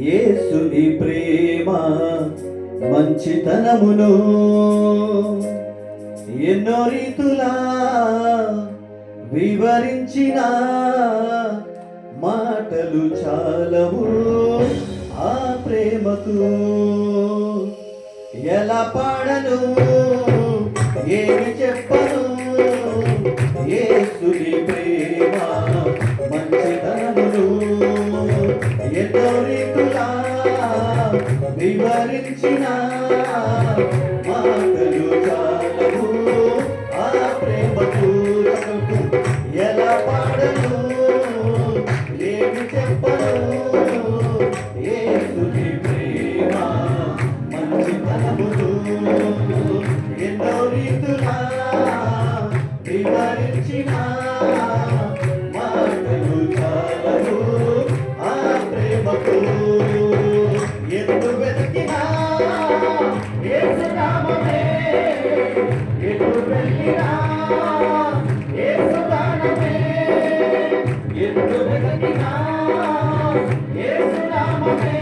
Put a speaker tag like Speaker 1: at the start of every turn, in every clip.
Speaker 1: యేసుని ప్రేమ మంచితనమును ఎన్నో రీతులా వివరించిన మాటలు చాలవు ఆ ప్రేమకు. ఎలా పాడను ఏమి చెప్పను యేసుని ప్రేమ మంచితనమును ఎన్నో రీతులా వివరించిన మాటలు చాలవు ఆ ప్రేమకు. ఎలా పాడను ఏమి చెప్పను యేసుని ప్రేమ మంచితనమును ఎన్నో రీతులా వివరించిన మాటలు చాలవు ఆ ప్రేమకు. ఎటు వెతికినా యేసు నామమే, ఎటు వెళ్ళినా యేసు గానమే, ఎటు వెతికినా యేసు నామమే,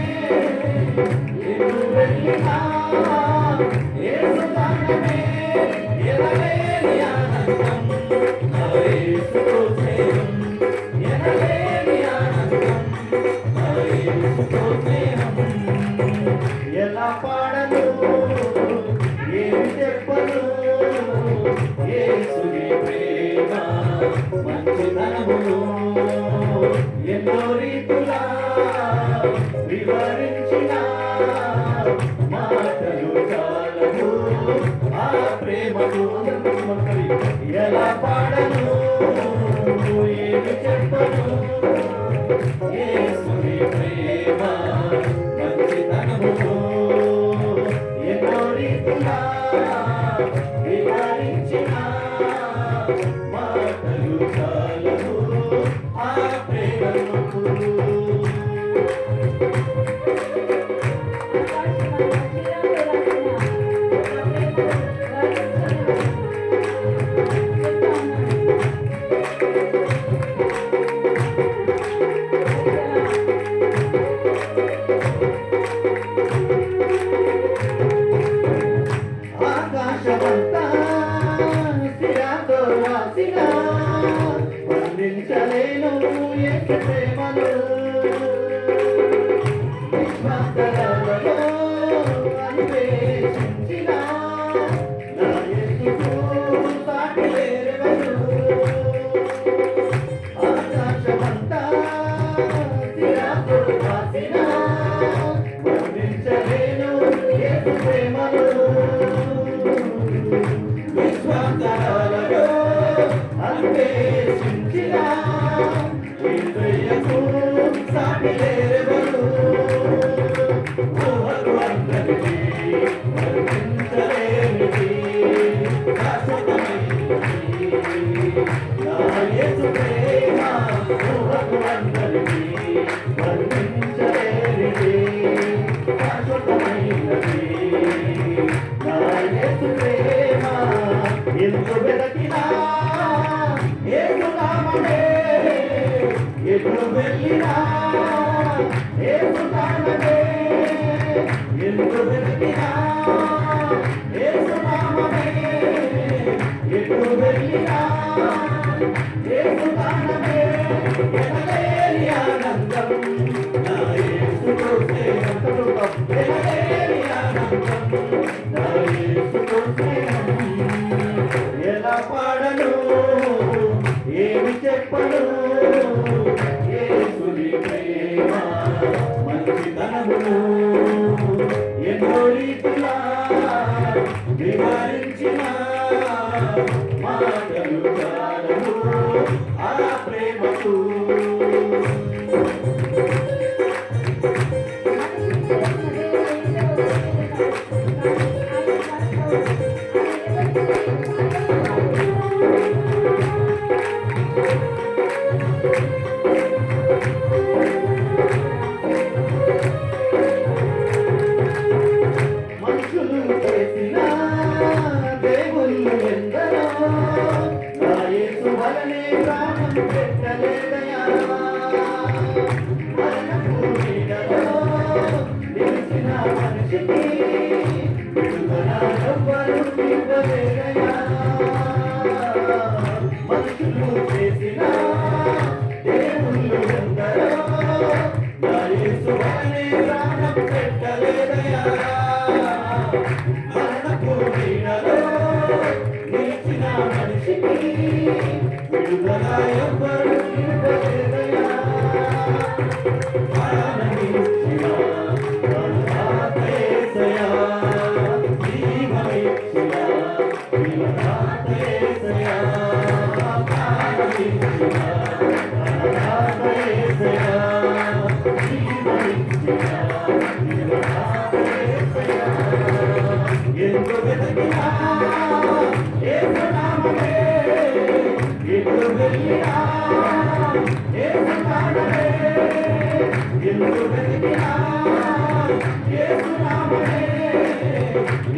Speaker 1: ఎటు వెళ్ళినా యేసు గానమే. ఎనలేని ఆనందం నా యేసుతో స్నేహం, ఎనలేని ఆనందం నా యేసుతో స్నేహం. ఎలా పాడను ఏమి చెప్పను యేసుని ప్రేమ మంచితనమును ఎన్నో రీతులా వివరించిన మాటలు చాలవు ఆ ప్రేమకు. ఎలా పాడను ఏమి చెప్పను యేసుని ప్రేమ మంచితనమును ఎన్నో రీతులా వివరించిన మాటలు చాలవు ఆ ప్రేమకు. ఆకాశమంతా సిరాతో రాసిన వర్ణించలేను యేసు ప్రేమను. విశ్వాసలలో అన్వేషించిన నా యేసుకు సాటి లేరెవరు. ఆకాశమంతా సిరాతో రాసిన వర్ణించలేను యేసు ప్రేమను. విశ్వాసలలో అన్వేషించిన యేసయ్యకు సాటి లేరెవరు. ఊహకు అందరికీ వర్ణించలేనిది శాశ్వతమైనది నా యేసు ప్రేమ. ఊహకు అందరికీ వర్ణించలేనిది శాశ్వతమైనది నా యేసు ప్రేమ. ఎందు వెతికినా యేసు నామమే, ఎటు వెళ్ళినా యేసు గానమే, ఎందు వెతికినా యేసు నామమే, ఎటు వెళ్ళినా యేసు గానమే. ఎనలేని ఆనందం నా యేసుతో స్నేహం, ఎనలేని ఆనందం నా యేసుతో స్నేహం. ఎలా పాడను ఏమి చెప్పను యేసుని ప్రేమ మంచితనమును ఎన్నో రీతులా వివరించిన మాటలు చాలవు ఆ ప్రేమకు. ఇవ్వలేదయా మనుషులు చేసిన దేవుళ్ళు ఎందరో నా యేసు వారిని ప్రాణం పెట్టలేదయా మరణపు నీడలో నిలిచిన మనిషికి విడుదల ఎవ్వరు ఇవ్వలేదయా ప్రాణమిచ్చిన ప్రాణదాతయేసయ్యా జీవమిచ్చిన జీవదాతయేసయ్యా ప్రాణమిచ్చిన ప్రాణదాతయేసయ్యా జీవమిచ్చిన జీవదాతయేసయ్యా ఎందు వెతికినా యేసు నామమే ఎటు వెళ్ళినా యేసు నామమే ఎందు వెతికినా యేసు నామమే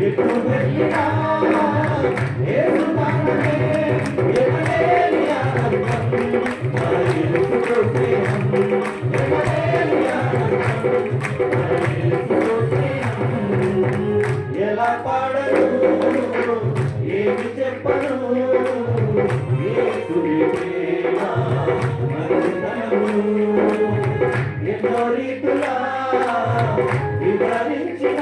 Speaker 1: ఎటు వెళ్ళినా యేసు నామమే ఎనలేని ఆనందం నా యేసుతో స్నేహం ఎనలేని ఆనందం నా యేసుతో స్నేహం ఎలా పాడను ఏమి చెప్పను యేసుని ప్రేమ మంచితనము ఎన్నో రీతులా వివరించిన